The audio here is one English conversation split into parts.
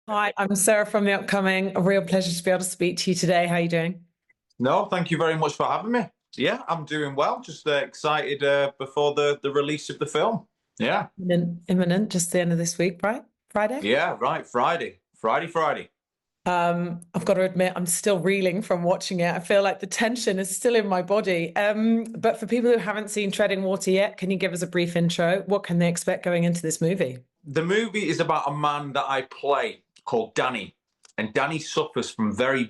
Hi, I'm Sarah from The Upcoming. A real pleasure to be able to speak to you today. How are you doing? No, thank you very much for having me. Yeah, I'm doing well. Just excited before the release of the film. Yeah, Imminent, just the end of this week, right? Friday? yeah, right. Friday. I've got to admit, I'm still reeling from watching it. I feel like the tension is still in my body. But for people who haven't seen Treading Water yet, can you give us a brief intro? What can they expect going into this movie? The movie is about a man that I play called Danny, and Danny suffers from very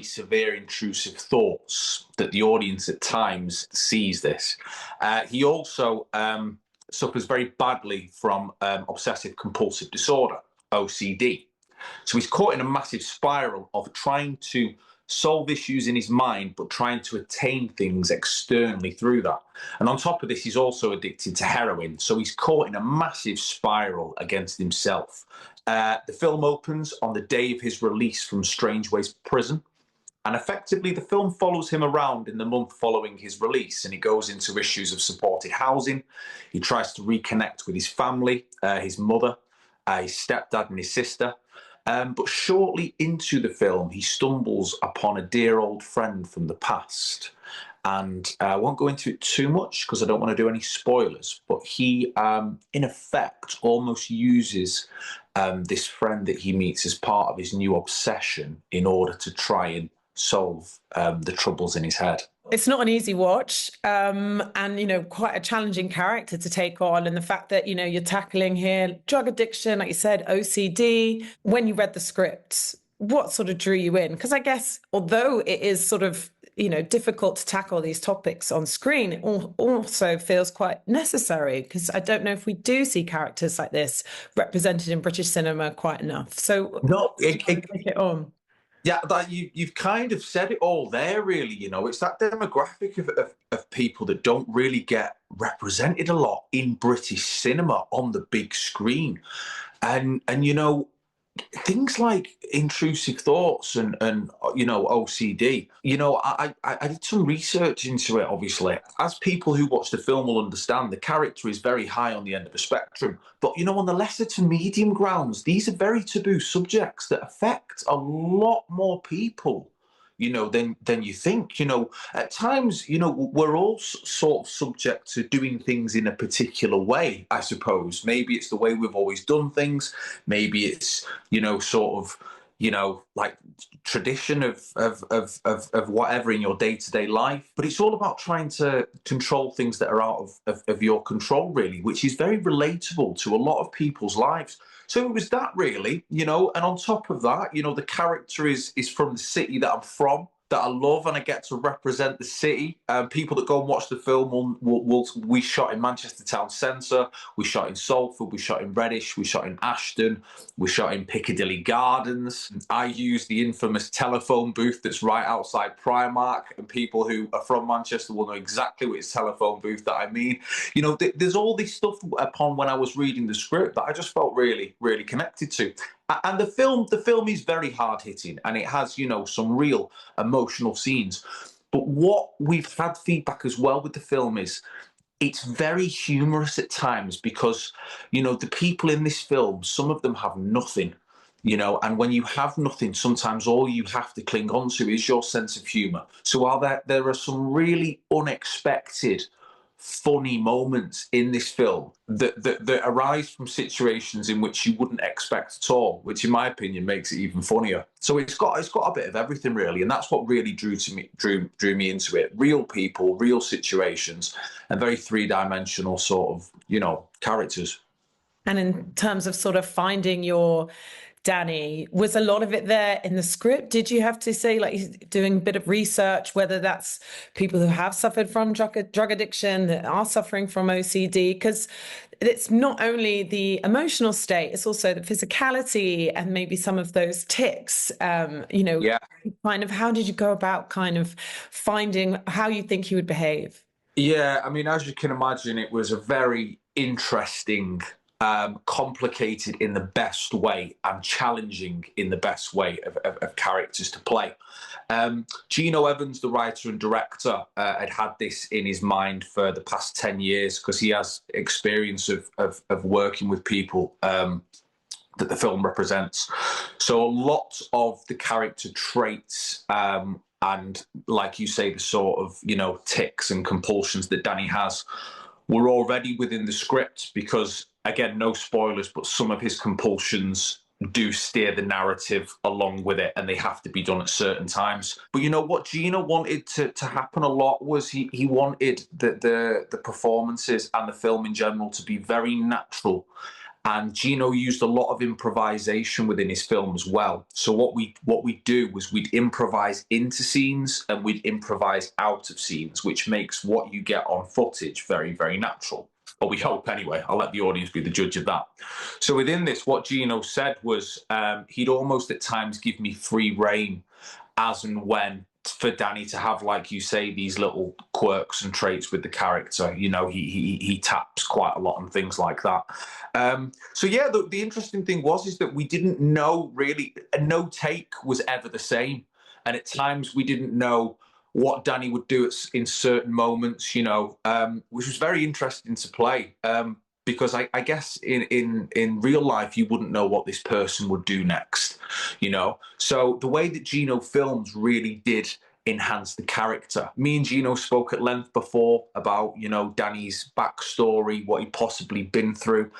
severe intrusive thoughts that the audience at times sees this. He also suffers very badly from obsessive compulsive disorder, OCD. So he's caught in a massive spiral of trying to solve issues in his mind, but trying to attain things externally through that. And on top of this, he's also addicted to heroin. So he's caught in a massive spiral against himself. The film opens on the day of his release from Strangeways prison. And effectively, the film follows him around in the month following his release, and he goes into issues of supported housing. He tries to reconnect with his family, his mother, his stepdad, and his sister. But shortly into the film, he stumbles upon a dear old friend from the past. And I won't go into it too much because I don't want to do any spoilers. But he, in effect, almost uses this friend that he meets as part of his new obsession in order to try and solve the troubles in his head. It's not an easy watch, and quite a challenging character to take on. And the fact that you're tackling here drug addiction, like you said, OCD. When you read the script, what sort of drew you in? Because I guess although it is sort of difficult to tackle these topics on screen, it also feels quite necessary. Because I don't know if we do see characters like this represented in British cinema quite enough. So No, what did you take it on? yeah, that you've kind of said it all there, really. It's that demographic of people that don't really get represented a lot in British cinema on the big screen. And things like intrusive thoughts and OCD. I did some research into it. Obviously, as people who watch the film will understand, the character is very high on the end of the spectrum. But on the lesser to medium grounds, these are very taboo subjects that affect a lot more people than you think. At times, we're all sort of subject to doing things in a particular way, I suppose. Maybe it's the way we've always done things. Maybe it's, sort of, like tradition of whatever in your day-to-day life. But it's all about trying to control things that are out of your control, really, which is very relatable to a lot of people's lives. So it was that really, and on top of that, the character is from the city that I'm from, that I love, and I get to represent the city. People that go and watch the film we shot in Manchester Town Centre, we shot in Salford, we shot in Reddish, we shot in Ashton, we shot in Piccadilly Gardens. I used the infamous telephone booth that's right outside Primark, and people who are from Manchester will know exactly which telephone booth that I mean. There's all this stuff upon when I was reading the script that I just felt really connected to. And the film is very hard hitting, and it has some real emotional scenes. But what we've had feedback as well with the film is it's very humorous at times because the people in this film, some of them have nothing. And when you have nothing, sometimes all you have to cling on to is your sense of humor. So while there are some really unexpected funny moments in this film that arise from situations in which you wouldn't expect at all, which in my opinion makes it even funnier. So it's got a bit of everything really, and that's what really drew me into it. Real people, real situations, and very three-dimensional sort of characters. And in terms of sort of finding your Danny, was a lot of it there in the script? Did you have to say, like, doing a bit of research, whether that's people who have suffered from drug addiction, that are suffering from OCD? Because it's not only the emotional state, it's also the physicality and maybe some of those tics. Yeah. Kind of how did you go about kind of finding how you think he would behave? Yeah, I mean, as you can imagine, it was a very interesting, complicated in the best way and challenging in the best way of characters to play. Gino Evans, the writer and director, had this in his mind for the past 10 years because he has experience of working with people that the film represents. So a lot of the character traits, and like you say, the sort of, tics and compulsions that Danny has were already within the script because, again, no spoilers, but some of his compulsions do steer the narrative along with it, and they have to be done at certain times. But what Gino wanted to happen a lot was he wanted the performances and the film in general to be very natural. And Gino used a lot of improvisation within his film as well. So what we do was we'd improvise into scenes and we'd improvise out of scenes, which makes what you get on footage very, very natural. Or we hope anyway. I'll let the audience be the judge of that. So within this, what Gino said was he'd almost at times give me free rein as and when for Danny to have, like you say, these little quirks and traits with the character. He taps quite a lot and things like that. So yeah, the interesting thing is that we didn't know really, no take was ever the same. And at times we didn't know what Danny would do in certain moments, which was very interesting to play. Because I guess in real life, you wouldn't know what this person would do next, So the way that Gino films really did enhance the character. Me and Gino spoke at length before about, Danny's backstory, what he'd possibly been through.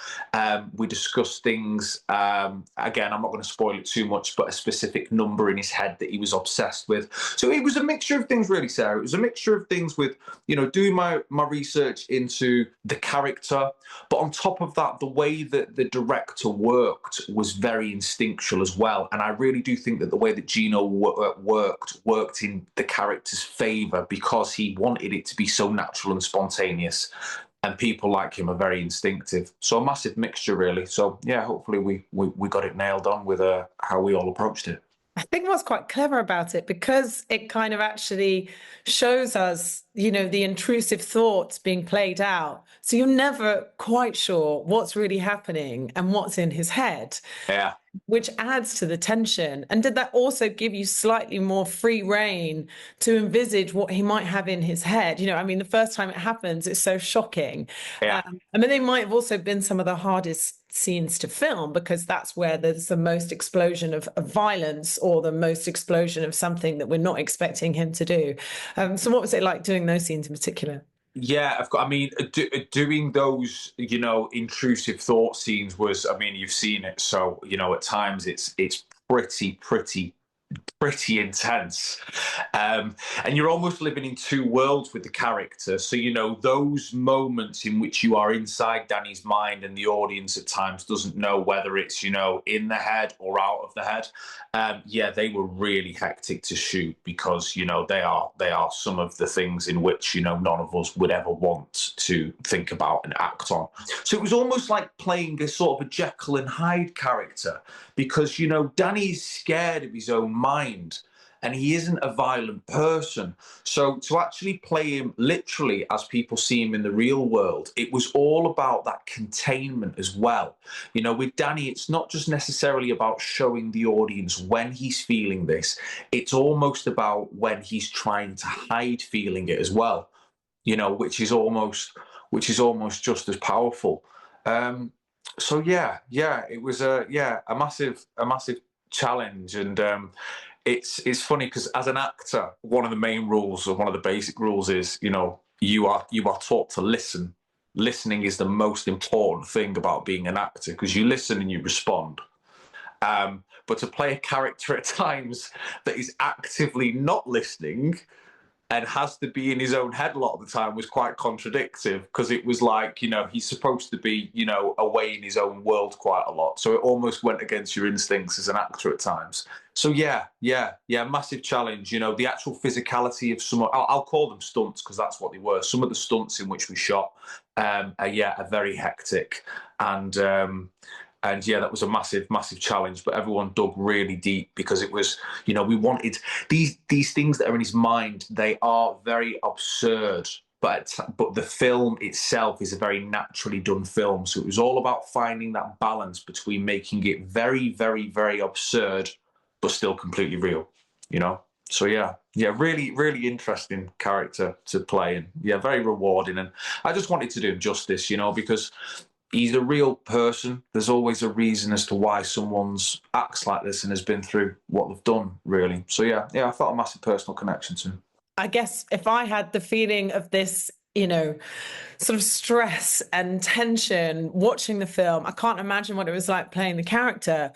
We discussed things, again, I'm not going to spoil it too much, but a specific number in his head that he was obsessed with. So it was a mixture of things, really, Sarah. It was a mixture of things with, doing my research into the character. But on top of that, the way that the director worked was very instinctual as well. And I really do think that the way that Gino worked in the character's favor because he wanted it to be so natural and spontaneous. And people like him are very instinctive. So a massive mixture, really. So, yeah, hopefully we got it nailed on with how we all approached it. I think what's quite clever about it, because it kind of actually shows us, the intrusive thoughts being played out. So you're never quite sure what's really happening and what's in his head. Yeah. Which adds to the tension. And did that also give you slightly more free rein to envisage what he might have in his head? The first time it happens, it's so shocking. Yeah. They might have also been some of the hardest scenes to film because that's where there's the most explosion of violence or the most explosion of something that we're not expecting him to do. So what was it like doing those scenes in particular? Yeah, doing those, intrusive thought scenes was, you've seen it. So, at times it's pretty intense. And you're almost living in two worlds with the character. So, those moments in which you are inside Danny's mind and the audience at times doesn't know whether it's, in the head or out of the head. They were really hectic to shoot because, they are some of the things in which, none of us would ever want to think about and act on. So it was almost like playing a sort of a Jekyll and Hyde character because, Danny's scared of his own mind and he isn't a violent person. So to actually play him literally as people see him in the real world, it was all about that containment as well. With Danny, it's not just necessarily about showing the audience when he's feeling this. It's almost about when he's trying to hide feeling it as well, which is almost just as powerful. So it was a massive challenge. And it's funny because as an actor, one of the main rules or one of the basic rules is, you are taught to listen. Listening is the most important thing about being an actor because you listen and you respond. But to play a character at times that is actively not listening and has to be in his own head a lot of the time was quite contradictory because it was like, he's supposed to be, away in his own world quite a lot. So it almost went against your instincts as an actor at times. So massive challenge. The actual physicality of some, I'll call them stunts because that's what they were. Some of the stunts in which we shot are very hectic. And that was a massive challenge, but everyone dug really deep because it was, we wanted these things that are in his mind. They are very absurd, but the film itself is a very naturally done film. So it was all about finding that balance between making it very, very, very absurd, but still completely real, So really, really interesting character to play and very rewarding. And I just wanted to do him justice, because he's a real person. There's always a reason as to why someone's acts like this and has been through what they've done, really. So yeah, I felt a massive personal connection to him. I guess if I had the feeling of this, sort of stress and tension watching the film, I can't imagine what it was like playing the character.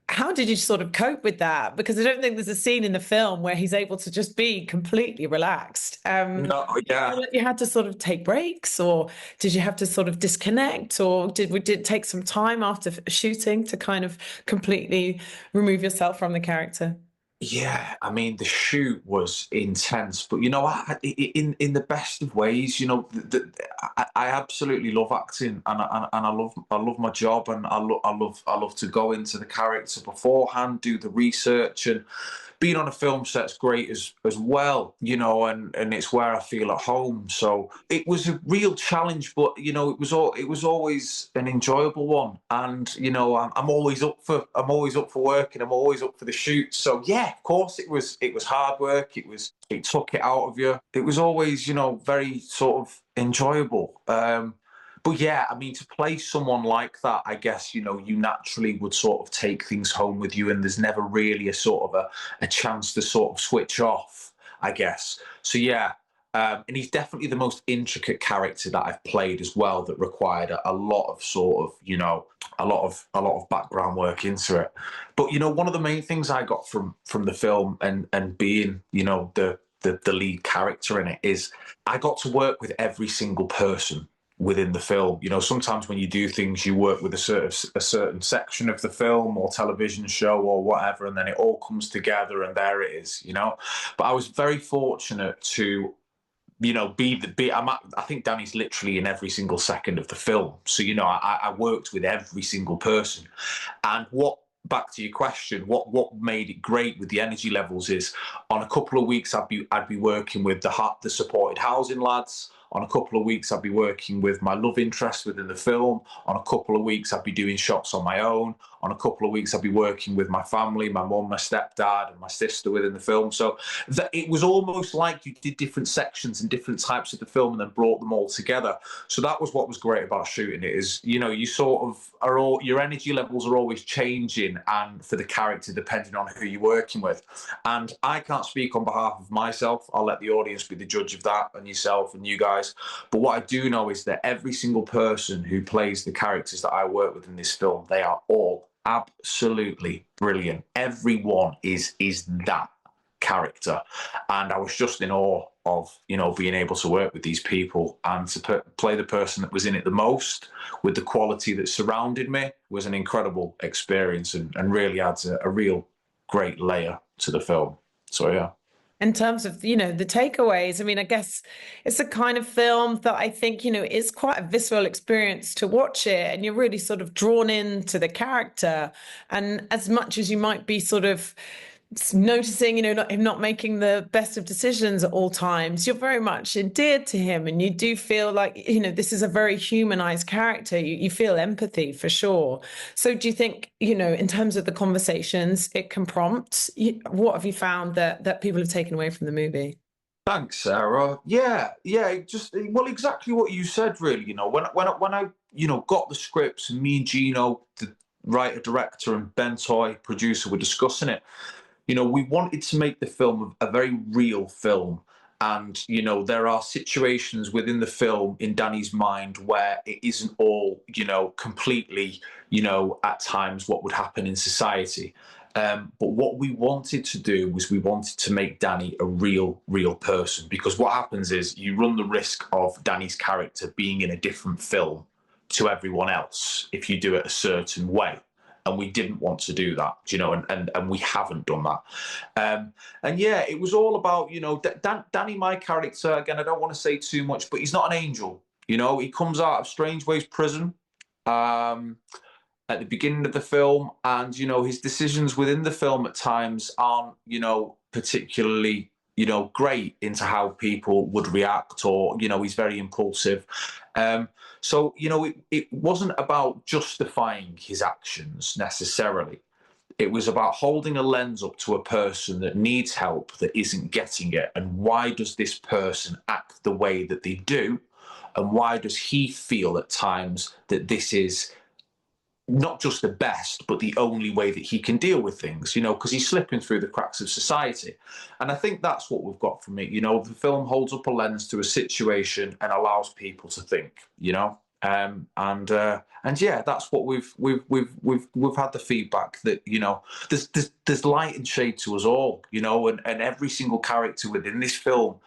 How did you sort of cope with that? Because I don't think there's a scene in the film where he's able to just be completely relaxed. No, yeah. You had to sort of take breaks, or did you have to sort of disconnect, or did it take some time after shooting to kind of completely remove yourself from the character? Yeah, I mean the shoot was intense, but in the best of ways. I absolutely love acting, and I love my job, and I love to go into the character beforehand, do the research, and being on a film set's great as well. And it's where I feel at home. So it was a real challenge, but it was always an enjoyable one. And I'm always up for work, and I'm always up for the shoot. So yeah, of course it was hard work. It took it out of you. It was always very sort of enjoyable. But yeah, I mean, to play someone like that, I guess, you naturally would sort of take things home with you, and there's never really a sort of a chance to sort of switch off, I guess. So yeah, and he's definitely the most intricate character that I've played as well, that required a lot of sort of, a lot of background work into it. But one of the main things I got from the film and being, the lead character in it is I got to work with every single person within the film. Sometimes when you do things, you work with a certain section of the film or television show or whatever, and then it all comes together and there it is. But I was very fortunate to I think Danny's literally in every single second of the film. So I worked with every single person. And back to your question, what made it great with the energy levels is, on a couple of weeks I'd be working with the supported housing lads. On a couple of weeks, I'd be working with my love interest within the film. On a couple of weeks, I'd be doing shots on my own. On a couple of weeks, I'd be working with my family, my mum, my stepdad, and my sister within the film. So it was almost like you did different sections and different types of the film and then brought them all together. So that was what was great about shooting it, is, you sort of your energy levels are always changing, and for the character, depending on who you're working with. And I can't speak on behalf of myself. I'll let the audience be the judge of that, and yourself and you guys. But what I do know is that every single person who plays the characters that I work with in this film, they are all absolutely brilliant. Everyone is that character. And I was just in awe of, being able to work with these people, and to play the person that was in it the most with the quality that surrounded me was an incredible experience, and really adds a real great layer to the film. So yeah. In terms of, the takeaways, I mean, I guess it's a kind of film that I think, is quite a visceral experience to watch it, and you're really sort of drawn into the character. And as much as you might be sort of noticing, him not making the best of decisions at all times, you're very much endeared to him, and you do feel like, this is a very humanized character. You feel empathy for sure. So do you think, in terms of the conversations it can prompt, what have you found that people have taken away from the movie? Thanks, Sarah. Yeah, exactly what you said. Really, when I got the scripts, and me and Gino, the writer, director, and Ben Toy, producer, were discussing it. We wanted to make the film a very real film. And, there are situations within the film in Danny's mind where it isn't all, completely, at times what would happen in society. But what we wanted to do was we wanted to make Danny a real person, because what happens is you run the risk of Danny's character being in a different film to everyone else if you do it a certain way. And we didn't want to do that, and we haven't done that. And yeah, it was all about, Danny, my character, again, I don't want to say too much, but he's not an angel. He comes out of Strangeways prison at the beginning of the film, and, his decisions within the film at times aren't, particularly, great into how people would react, or, he's very impulsive. So, it wasn't about justifying his actions necessarily. It was about holding a lens up to a person that needs help, that isn't getting it. And why does this person act the way that they do? and why does he feel at times that this is not just the best, but the only way that he can deal with things, because he's slipping through the cracks of society. And I think that's what we've got from it. The film holds up a lens to a situation and allows people to think, and yeah, that's what we've had the feedback that, there's light and shade to us all, and every single character within this film,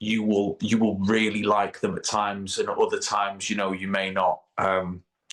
you will really like them at times, and at other times, you may not.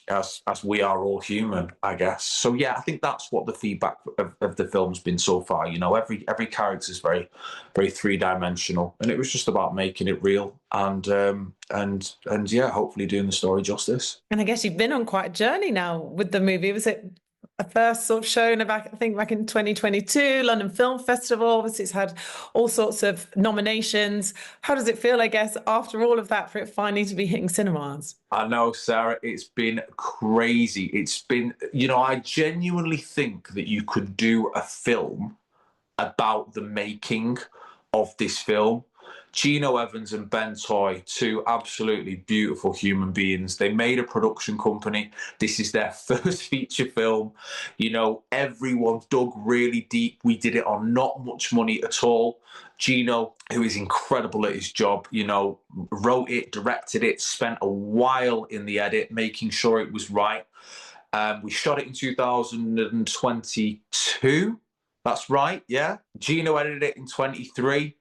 As we are all human, I guess. So yeah, I think that's what the feedback of the film's been so far. Every character is very, very three-dimensional, and it was just about making it real and yeah, hopefully doing the story justice. And I guess you've been on quite a journey now with the movie. Was it a first sort of shown back in 2022, London Film Festival? Obviously, it's had all sorts of nominations. How does it feel, I guess, after all of that, for it finally to be hitting cinemas? I know, Sarah, it's been crazy. It's been, I genuinely think that you could do a film about the making of this film. Gino Evans and Ben Toy, two absolutely beautiful human beings. They made a production company. This is their first feature film. Everyone dug really deep. We did it on not much money at all. Gino, who is incredible at his job, wrote it, directed it, spent a while in the edit, making sure it was right. We shot it in 2022. That's right, yeah. Gino edited it in 23.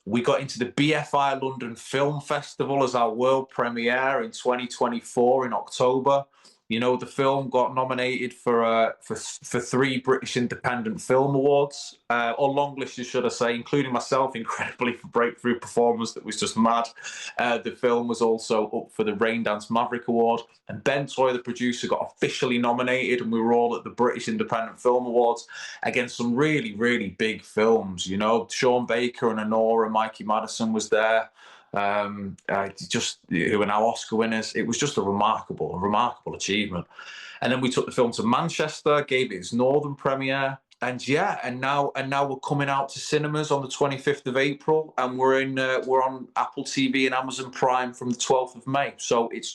We got into the BFI London Film Festival as our world premiere in 2024 in October. The film got nominated for 3 British Independent Film Awards, or longlisters, should I say, including myself, incredibly, for breakthrough performance that was just mad. The film was also up for the Raindance Maverick Award, and Ben Toy, the producer, got officially nominated, and we were all at the British Independent Film Awards against some really, really big films. Sean Baker and Honora, Mikey Madison was there. Who are now Oscar winners. It was just a remarkable achievement. And then we took the film to Manchester, gave it its northern premiere, and now we're coming out to cinemas on the 25th of April, and we're on Apple TV and Amazon Prime from the 12th of May. So it's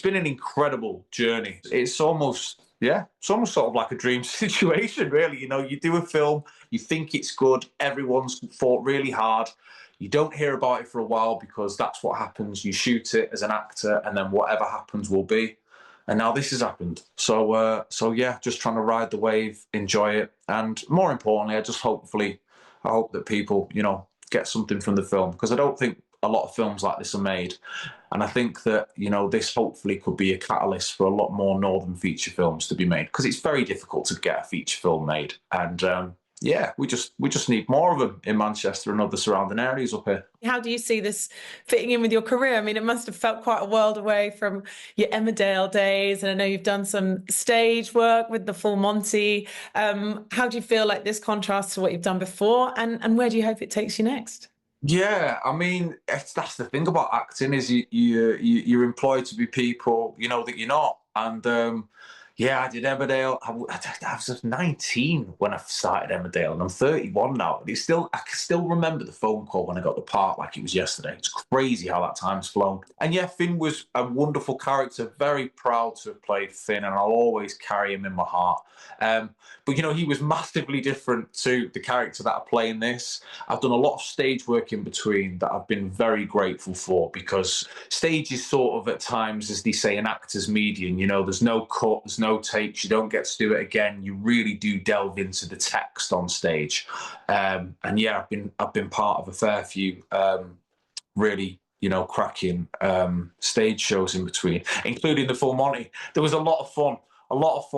been an incredible journey. It's almost sort of like a dream situation, really. You do a film, you think it's good, everyone's fought really hard. You don't hear about it for a while because that's what happens. You shoot it as an actor, and then whatever happens will be. And now this has happened. So yeah, just trying to ride the wave, enjoy it, and more importantly, I hope that people, get something from the film, because I don't think a lot of films like this are made. And I think that, this hopefully could be a catalyst for a lot more northern feature films to be made, because it's very difficult to get a feature film made. And yeah, we just need more of them in Manchester and other surrounding areas up here. How do you see this fitting in with your career? I mean, it must have felt quite a world away from your Emmerdale days, and I know you've done some stage work with the Full Monty. How do you feel like this contrasts to what you've done before, and where do you hope it takes you next? Yeah, I mean, that's the thing about acting, is you're employed to be people, that you're not. And yeah, I did Emmerdale. I was 19 when I started Emmerdale, and I'm 31 now. And I can still remember the phone call when I got the part like it was yesterday. It's crazy how that time's flown. And yeah, Finn was a wonderful character. Very proud to have played Finn, and I'll always carry him in my heart. But he was massively different to the character that I play in this. I've done a lot of stage work in between that I've been very grateful for, because stage is sort of, at times, as they say, an actor's medium. There's no cut, there's no takes, you don't get to do it again. You really do delve into the text on stage. And yeah, I've been part of a fair few really cracking stage shows in between, including the Full Monty. There was a lot of fun, a lot of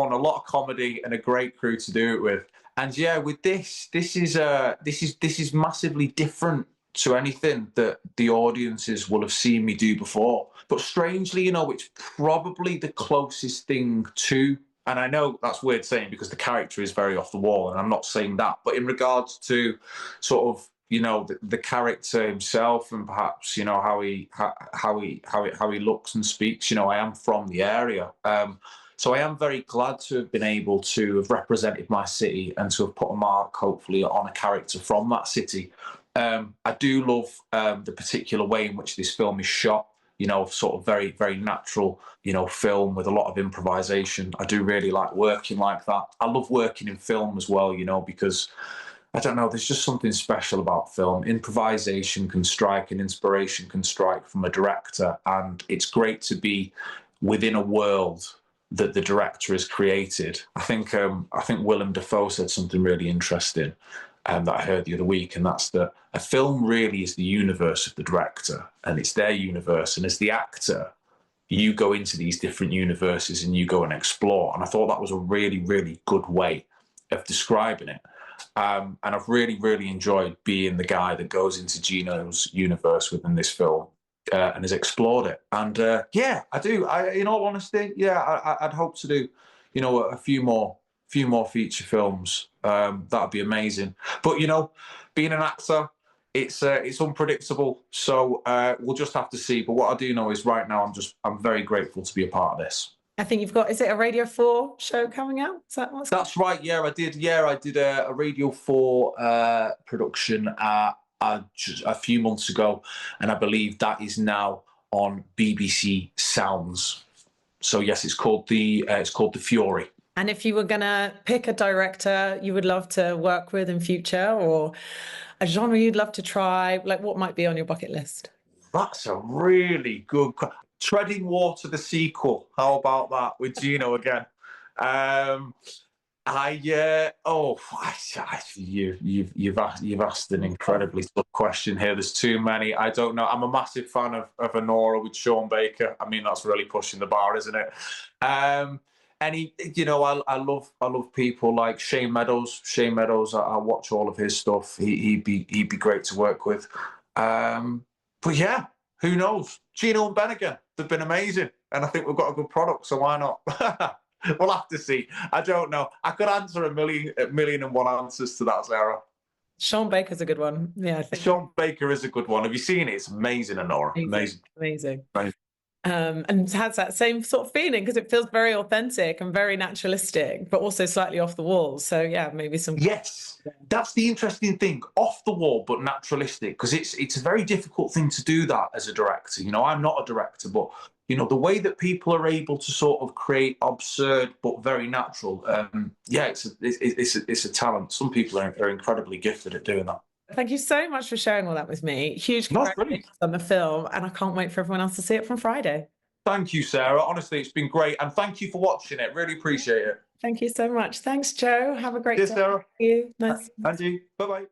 comedy, and a great crew to do it with. And yeah, with this is massively different to anything that the audiences will have seen me do before. But strangely, it's probably the closest thing to, and I know that's weird saying because the character is very off the wall, and I'm not saying that, but in regards to sort of, the character himself, and perhaps, how he looks and speaks, I am from the area. So I am very glad to have been able to have represented my city and to have put a mark, hopefully, on a character from that city. I do love the particular way in which this film is shot. You know, sort of very, very natural, you know, film with a lot of improvisation. I do really like working like that. I love working in film as well, you know, because I don't know, there's just something special about film. Improvisation can strike and inspiration can strike from a director. And it's great to be within a world that the director has created. I think Willem Dafoe said something really interesting that I heard the other week, and that's that a film really is the universe of the director, and it's their universe. And as the actor, you go into these different universes and you go and explore. And I thought that was a really, really good way of describing it. And I've really, really enjoyed being the guy that goes into Gino's universe within this film and has explored it. And yeah, I do. In all honesty, yeah, I'd hope to do, you know, a few more feature films. That'd be amazing. But you know, being an actor, it's unpredictable. So we'll just have to see. But what I do know is right now, I'm very grateful to be a part of this. I think you've got, is it a Radio 4 show coming out? Is that what's That's right. Yeah, I did. Yeah, I did a Radio 4 production just a few months ago, and I believe that is now on BBC Sounds. So yes, it's called the Fury. And if you were going to pick a director you would love to work with in future, or a genre you'd love to try, like what might be on your bucket list? That's a really good question. Treading Water, the sequel. How about that with Gino again? You've asked an incredibly tough question here. There's too many. I don't know. I'm a massive fan of Anora with Sean Baker. I mean, that's really pushing the bar, isn't it? You know, I love people like Shane Meadows. Shane Meadows, I watch all of his stuff. He'd be great to work with. But yeah, who knows? Gino and Ben again. They've been amazing, and I think we've got a good product. So why not? We'll have to see. I don't know. I could answer a million and one answers to that, Sarah. Sean Baker's a good one. Yeah, I think Sean Baker is a good one. Have you seen it? It's amazing, Anora. Amazing. And has that same sort of feeling because it feels very authentic and very naturalistic, but also slightly off the wall. So yeah, maybe some. Yes, that's the interesting thing. Off the wall, but naturalistic, because it's a very difficult thing to do that as a director. You know, I'm not a director, but you know, the way that people are able to sort of create absurd but very natural. Yeah, it's a talent. Some people are incredibly gifted at doing that. Thank you so much for sharing all that with me. Huge congratulations on the film, and I can't wait for everyone else to see it from Friday. Thank you, Sarah. Honestly, it's been great, and thank you for watching it. Really appreciate it. Thank you so much. Thanks, Joe. Have a great day. Sarah. Thank you. Nice. Angie, bye-bye.